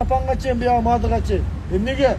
Апанга чейин бияга маадыга чейин. Эмнеге?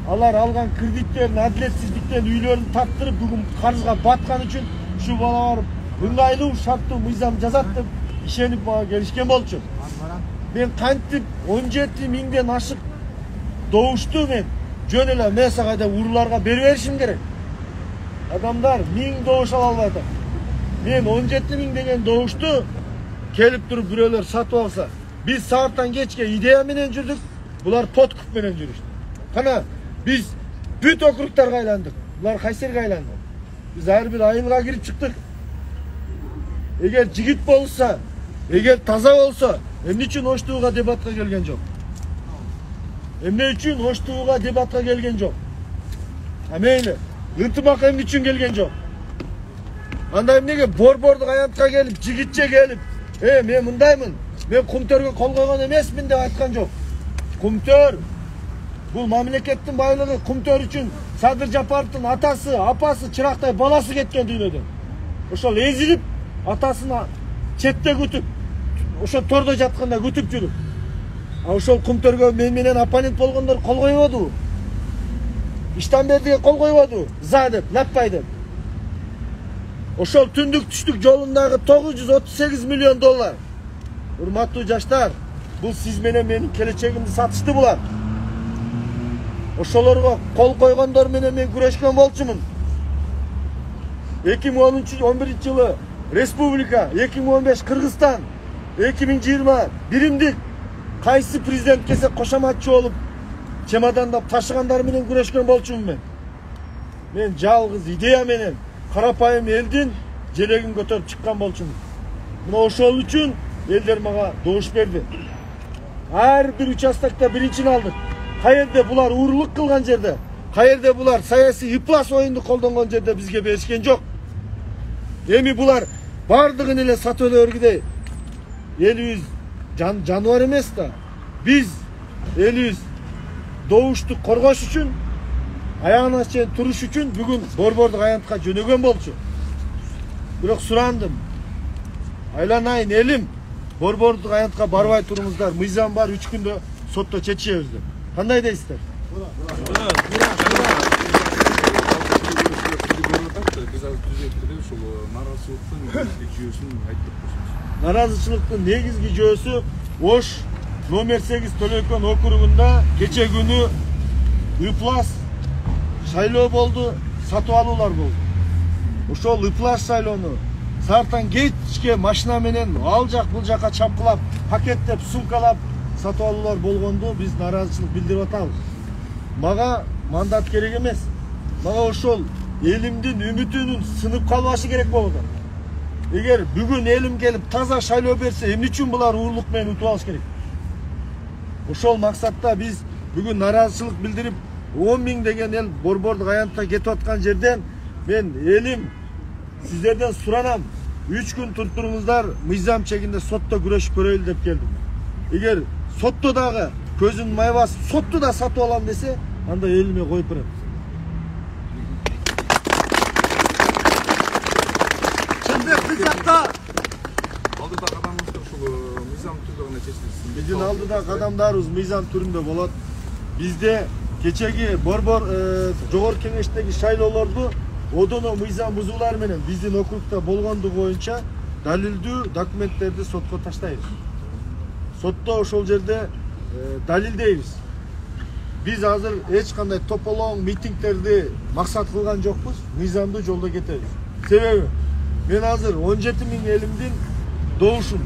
Алар алган кредиттерин, адилетсиздиктен үйлөрүн таптырып, бүгүн карызга баткан үчүн ушу бала барып ыңгайлуу шарттуу мыйзам жазат деп ишенип мага келишкен болчу. Мен кантип 17 миңден ашык добушту мен жөн эле месагайда урууларга берип беришим керек. Адамдар 1000 добуш ала албай атат. Мен 17 миң деген добушту келип туруп бирөөлөр сатып алса, биз сааттан кечке идея менен жүрдүк, булар подкуп менен жүрүштү. Кана биз бүт округтарга айландык, булар кайсерге айланды. Биз ар бир айылга кирип чыктык. Эгер жигит болса, эгер таза болсо, эмне үчүн Оштууга дебатка келген жок? Эмне үчүн Оштууга дебатка келген жок? Мейли, ынтымак эмне үчүн келген жок? Анда эмнеге борбордук аянтка келип, жигитче келип, мен мындаймын, мен Кумтөргө кол койгон эмесмин деп айткан жок. Кумтөр бул мамлекеттин байлыгы. Кумтөр үчүн Садыр Жапаровдун атасы, апасы, чырактай баласы кеткен дүйнөдөн. Ошол эзилип, атасына четте күтүп, ошо тордо жатканда күтүп жүрүп. Ошол Кумтөргө мен менен оппонент болгондор кол койбоду. Иштанбердиге кол койбоду. За деп, лаппай деп. Ошол түндүк түштүк жолундагы 938 миллион доллар. Урматтуу жаштар, бул сиз менен менин келечегимди сатышты булар. Ошолорго кол койгондор менен мен күрөшкөн болчумун. 2011 жылы республика, 2015 Кыргызстан, 2020 биримдик кайсы президент келсе кошоматчы болуп чемодандап ташыгандар менен күрөшкөн болчумун мен. Мен жалгыз идея менен карапайым элдин желегин көтөрүп чыккан болчумун. Мына ошол үчүн элдер мага добуш берди. Ар бир участокто биринчини алдык. Каерде булар уурулук кылган жерде, каерде булар саясий ыплас оюнду колдонгон жерде бизге беришкен жок. Эми булар бардыгын эле сатып өргүдөй. Элибиз жаныбар эмес да. Биз элибиз добушту коргош үчүн, аягына чейин туруш үчүн бүгүн борбордук аянтка жөнөгөн болчу. Бирок сурандым. Айланайын элим, борбордук аянтка барбай туруңуздар. Мыйзам бар, 3 күндө сотто чечебиз деп. Кандай дейсиздер? Наразычылыктын негизги жүйөсү Ош номер 8 Төлөкөн округунда кече күнү ыплас шайлоо болду, сатып алуулар болду. Ошол ыплас шайлоону сааттан кечке машина менен ал жак бул жака чапкылап, пакеттеп, сумкалап сатып алуулар болгонду биз наразычылык билдирип атабыз. Мага мандат керек эмес. Мага ошол элимдин үмүтүнүн сынып калбашы керек болду. Эгер бүгүн элим келип таза шайлоо берсе, эмне үчүн булар уурулук менен утуп алыш керек? Ошол максатта биз бүгүн наразычылык билдирип, 10 миң деген эл борбордук аянтка кетип аткан жерден мен элим сиздерден суранам. 3 күн туруңуздар, мыйзам чегинде сотто күрөшүп көрөлү деп келдим. Эгер сотто дагы көзүн май басып, сотто да сатып алам десе, анда элиме коюп берем. Алдыда кадамыбыздар ушул мыйзам түрүндө гана чечилсин. Биздин алдыда кадамдарыбыз мыйзам түрүндө болот. Бизде кечеги борбор жогорку кеңештеги шайлоолорду одоно мыйзам бузуулар менен биздин округда болгондугу боюнча далилдүү документтерди сотко таштайбыз. Сотто ошол жерде далилдейбиз. Биз азыр эч кандай тополоң митингтерди максат кылган жокпуз, мыйзамдуу жолдо кетебиз. Себеби мен азыр 17 миң элимдин добушун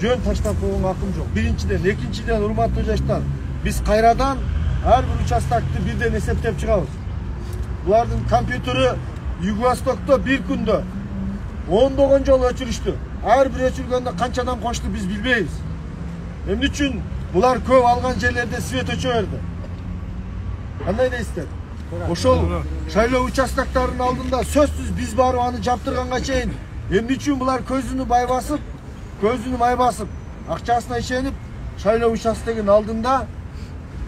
жөн таштап койгонго акым жок. Биринчиден, экинчиден урматтуу жаштар, биз кайрадан ар бир участокты бирден эсептеп чыгабыз. Булардын компьютери Юго-Востокто бир күндө 10 жолу өчүрүштү. Ар бир өчүргөндө канча адам кошту биз билбейбиз. Эмне үчүн булар көп алган жерлерде свет өчө берди? Кандай дейсиздер? Ошол шайлоо участоктарынын алдында сөзсүз биз барып аны жаптырганга чейин эмне үчүн булар көзүнү май басып, акчасына ишенип, шайлоо участогунун алдында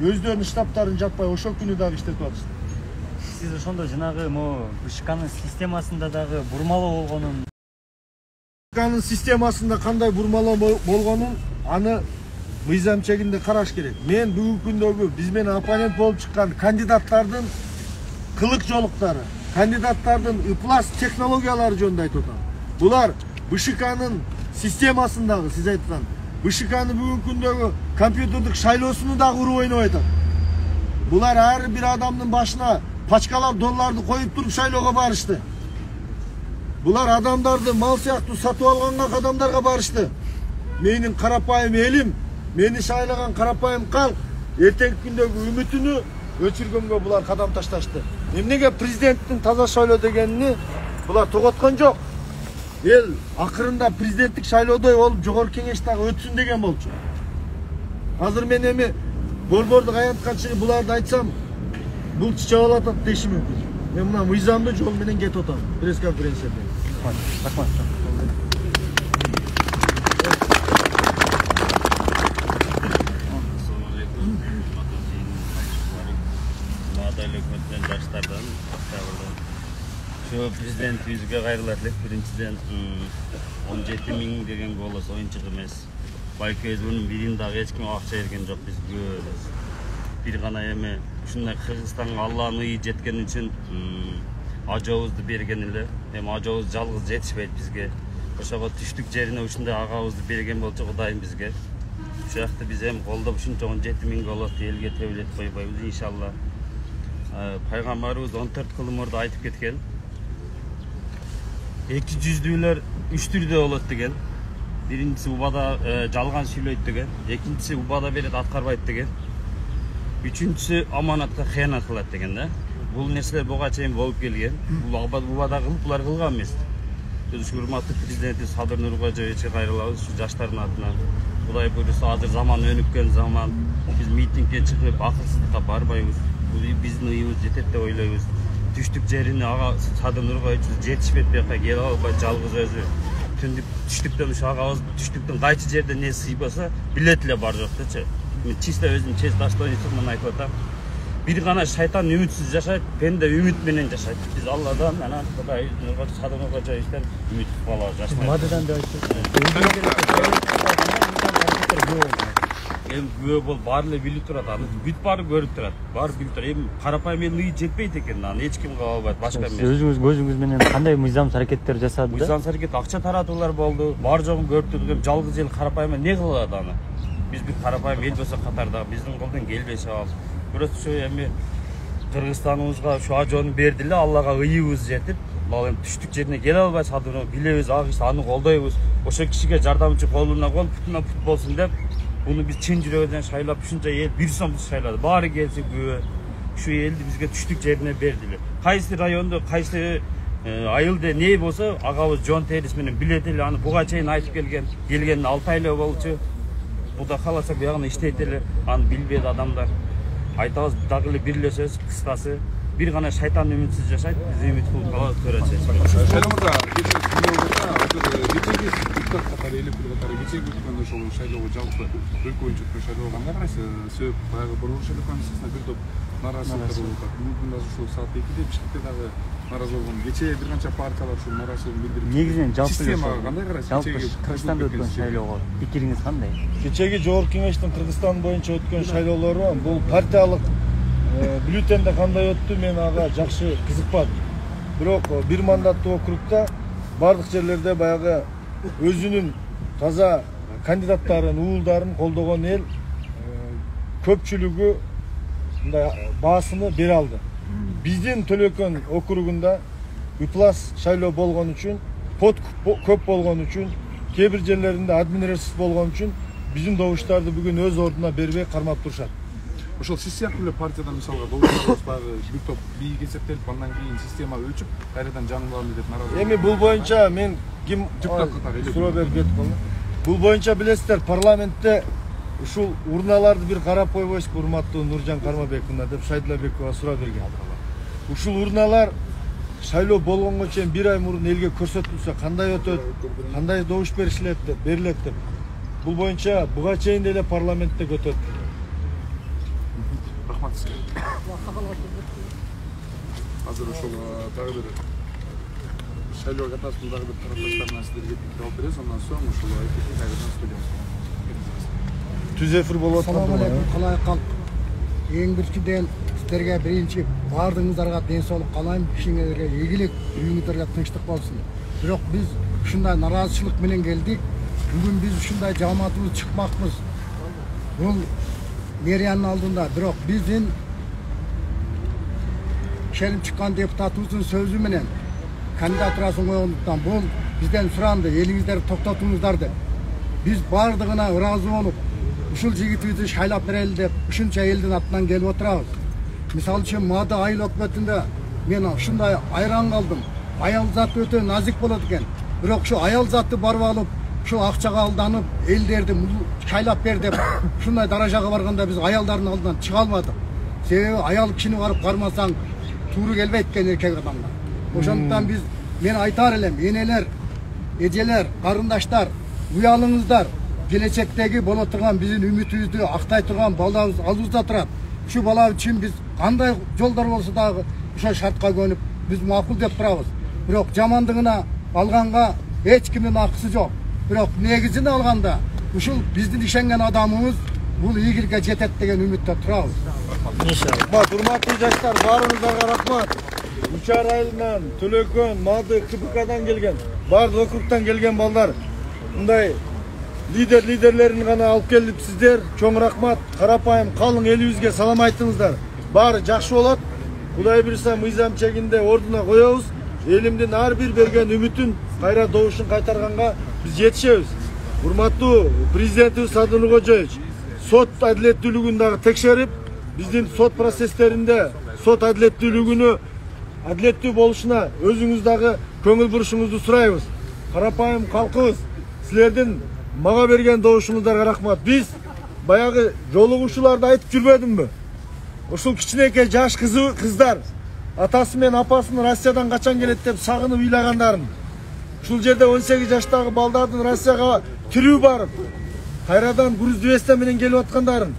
өздөрүнүн штабтарын жаппай ошол күнү дагы иштетип атышты. Сиз ошондо жанагы ШКнын системасында дагы бурмалоо болгонун ШКнын системасында кандай бурмалоо болгонун аны мыйзам чегинде караш керек. Мен бүгүнкү күндөгү биз менен оппонент болуп чыккан кандидаттардын кылык жолуктары, кандидаттардын ыплас технологиялары жөнүндө айтып атам. Булар БШКнын системасындагы сиз айткан БШКнын бүгүнкү күндөгү компьютердик шайлоосуну дагы уруп ойноп атат. Булар ар бир адамдын башына пачкалап долларды коюп туруп шайлоого барышты. Булар адамдарды мал сыяктуу сатып алганга адамдарга барышты. Менин карапайым элим, мени шайлаган карапайым калк эртеңки күндөгү үмүтүнү өчүргөнгө булар кадам ташташты. Эмнеге президенттин таза шайлоо дегенини булар тоготкон жок. Эл акырында президенттик шайлоодой болуп жогорку кеңештеги өтсүн деген болчу. Азыр мен эми борбордук аянтканчы буларды айтсам, бул чычап алат деши мүмкүн. Мен мына мыйзамдуу жол менен кетип атам пресс конференцияда. Рахмат. Жаштардан, президентибизге кайрылат элек. Биринчиден 17 миң деген голос оюнчук эмес. Байкөбүнүн бирин дагы эч ким акча берген жок, биз көбүбүз. Бир гана эми ушундай Кыргызстанга Алланын ыы жеткен үчүн ажообузду берген эле. Эми ажообуз жалгыз жетишпейт бизге. Ошого түштүк жерине ушундай агабызды берген болчу Кудайым бизге. Ушул жакта биз эми колдоп ушунча 17 миң голосду элге төбөлөтүп койбойбуз иншалла. Пайгамбарыбыз 14 кылымырда айтып кеткен. 200'lüler 3 түрдө болот деген. Биринчиси убада жалган сүйлөйт деген, экинчиси убада берет аткарбайт деген. Үчүнчүсү аманатка кыянат кылат деген да. Бул нерселер буга чейин болуп келген. Бул убада кылып булар кылган эмес. Биз урматтуу президентибиз Садыр Нуркожоевичке кайрылабыз ушу жаштардын атынан. Кудай буйруса азыр заман өнүккөн заман. Биз митингге чыгып акылсыздыкка барбайбыз. Биздин ыйыбыз жетет деп ойлойбуз. Түштүк жерине ага Садыр Нуркожоевич жетишпейт бияка келип албайт жалгыз өзү. Түндүк түштүктөн ушу агабыз түштүктүн кайчы жерде не сыйбаса билет эле бар жоктучу. Мен чисто өзүм чест достоинствомдон айтып атам. Бир гана шайтан үмүтсүз жашайт, пенде үмүт менен жашайт. Биз Алладан анан Кудай Садыр Нуркожоевичтен үмүт кылабыз жаштар. Мадыдан да айтып. Эми күбө бол баары эле билип турат, аны бүт баары көрүп турат. Баары билип турат. Эми карапайым элдин ыы жетпейт экен, аны эч ким кыла албайт, башка эмес. Өзүңүз көзүңүз менен кандай мыйзамсыз аракеттер жасады? Мыйзамсыз аракет акча таратуулар болду. Бар жогун көрүп турдук. Жалгыз эл карапайым не кылат аны? Биз бир карапайым эл болсо катарда биздин колдон келбеши ал. Просто ушу эми Кыргызстаныбызга ушу ажоону берди эле, Аллага ыйыбыз жетип, ал эми түштүк жерине келе албай садырып билебиз, аны колдойбуз. Ошо кишиге жардамчы колуна кол, путуна пут болсун деп буну биз чын жүрөгүнөн шайлап ушунча эл бир сомсуз шайлады. Баары келсе күбө ушу элди бизге түштүк жерине берди эле. Кайсы райондо, кайсы айылда не болсо агабыз жон терис менен билет эле, аны буга чейин айтып келгенин 6 ай эле болчу. Кудай кааласа буягына иштейт эле, аны билбейт адамдар. Айтабыз дагы эле бирлешебиз, кыскасы бир гана шайтан үмүтсүз жашайт, биз үмүт кылып калабыз, көрөчүбүз. Шайлоодо кечеги депутат катары, электору катары кечеги өткөн ошол шайлоого жалпы өлкө боюнча өткөн шайлоого кандай карайсыз? Себеп баягы борбор шайлоо комиссиясына бир топ нааразылыктар болуп атат. Бүгүн дагы ушул саат 2-де Бишкекте дагы нааразы болгон. Кечээ бир канча партиялар ушул нааразылыгын билдирип. Негизинен жалпы системага кандай карайсыз? Жалпы Кыргызстанда өткөн шайлоого пикириңиз кандай? Кечеги жогорку кеңештин Кыргызстан боюнча өткөн шайлоолору бул партиялык бюллетенде кандай өттү, мен ага жакшы кызыкпадым. Бирок бир мандаттуу округда бардык жерлерде баягы өзүнүн таза кандидаттарын, уулдарын колдогон эл көпчүлүгү мындай баасыны бере алды. Биздин Төлөкөн округунда ыплас шайлоо болгон үчүн, под көп болгон үчүн, кээ бир жерлеринде админресурс болгон үчүн биздин добуштарды бүгүн өз ордуна бербей кармап турушат. Ошол сиз сыяктуу эле партиядан мисалга добуштарыбыз баягы бир топ бийик эсептелип, андан кийин система өчүп, кайрадан жаңылабы деп нааразы. Эми бул боюнча мен ким суроо берип кетип калдым. Бул боюнча билесиздер, парламентте ушул урналарды бир карап койбойсузбу, урматтуу Нуржан Кармабековна деп Шайдылбекова суроо берген. Ушул урналар шайлоо болгонго чейин бир ай мурун элге көрсөтүлсө кандай өтөт, кандай добуш берилет деп. Бул боюнча буга чейин деле парламентте өтөт. Рахмат сизге. Азыр ошол дагы бир шайлоо катнашкан дагы бир тарапташтарына сиздерге пикир алып беребиз, андан соң ошол кайрадан студиябызга. түз эфир болуп аткан. Assalamu alaikum қалай қалып. Ең біріншіден сіздерге бірінші бардыңыздарға денсаулық қалаймын, ішіңіздерге игілік, үйіңіздерге тыныштық болсын. Бірақ біз ушундай наразычылык менен келдик. Бүгүн біз ушундай жамаатыбыз чыкмакпыз. Бул мэриянын алдында, бирок биздин шерим чыккан депутатыбыздын сөзү менен кандидатурасын койгондуктан бул бизден суранды, элиңиздерди токтотуңуздар деп. Биз бардыгына ыраазы болуп, ушул жигитибизди шайлап берели деп ушунча элдин атынан келип отурабыз. Мисалы үчүн Мады айыл өкмөтүндө мен ушундай айран калдым. Аял заты өтө назик болот экен. Бирок ушу аял заты барып алып, ушу акчага алданып, элдерди шайлап бер деп ушундай даражага барганда биз аялдардын алдынан чыга алмадык. Себеби аял кишини барып кармасаң тууру келбейт экен эркек адамга. Ошондуктан биз мен айтар элем, энелер, эжелер, карындаштар, уялыңыздар. Келечектеги боло турган биздин үмүтүбүздү актай турган балабыз алдыбызда турат. Ушу бала үчүн биз кандай жолдор болсо дагы ошо шартка көнүп биз макул деп турабыз. Бирок жамандыгына алганга эч кимдин акысы жок. Бирок негизин алганда ушул биздин ишенген адамыбыз бул ийгиликке жетет деген үмүттө турабыз. Рахмат, урматтуу жаштар, баарыңыздарга рахмат. Учар айылынан, Төлөкөн, Мады, КПКдан келген, баардык округтан келген балдар. Мындай лидерлерин гана алып келипсиздер. Чоң рахмат. Карапайым калың элибизге салам айтыңыздар. Баары жакшы болот. Кудай буйрса мыйзам чегинде ордуна коебуз. Элимдин ар бир берген үмүтүн, кайра добушун кайтарганга биз жетишебиз. Урматтуу президентибиз Садыр Нуркожоевич, сот адилеттүүлүгүн дагы текшерип, биздин сот процесстеринде сот адилеттүүлүгүнү адилеттүү болушуна өзүңүз дагы көңүл бурушуңузду сурайбыз. Карапайым калкыбыз, силердин мага берген добушуңуздарга рахмат. Биз баягы жолугушууларды айтып жүрбөдүмбү? Ушул кичинекей жаш кыздар атасы менен апасын Россиядан качан келет деп сагынып ыйлагандарын, ушул жерде 18 жаштагы балдардын Россияга тирүү барып, кайрадан груз менен келип аткандарын,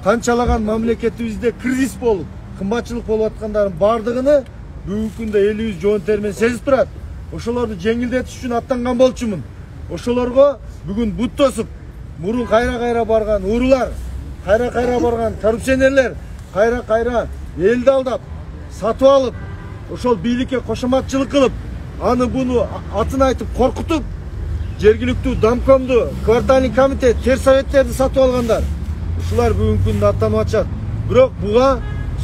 канчалаган мамлекетибизде кризис болуп, кымбатчылык болуп аткандарын бардыгыны бүгүнкү күндө элибиз жоон термен сезип турат. Ошолорду жеңилдетиш үчүн аттанган болчумун. Ошолорго бүгүн бут тосуп, мурун кайра барган уурулар, кайра барган коррупционерлер, кайра элди алдап, сатып алып, ошол бийликке кошоматчылык кылып, аны буну атын айтып коркутуп, жергиликтүү домкомду, квартальный комитет, терсоветтерди сатып алгандар. Ушулар бүгүнкү күндө аттанып атышат. Бирок буга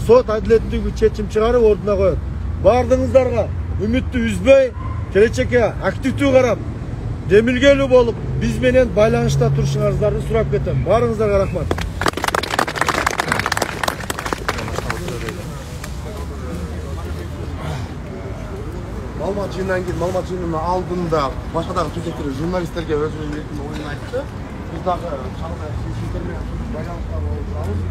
сот адилеттүүлүгү чечим чыгарып ордуна коет. Бардыгыңыздарга үмүттү үзбөй, келечекке активдүү карап, демилгелүү болуп, биз менен байланышта турушуңуздарды сурап кетем. Баарыңыздарга рахмат. Маалымат жыйынынан кийин маалымат жыйынынын алдында башка дагы студенттер журналисттерге өзүнүн эркин оюн айтты. Биз дагы сиздер менен байланышта болуп турабыз.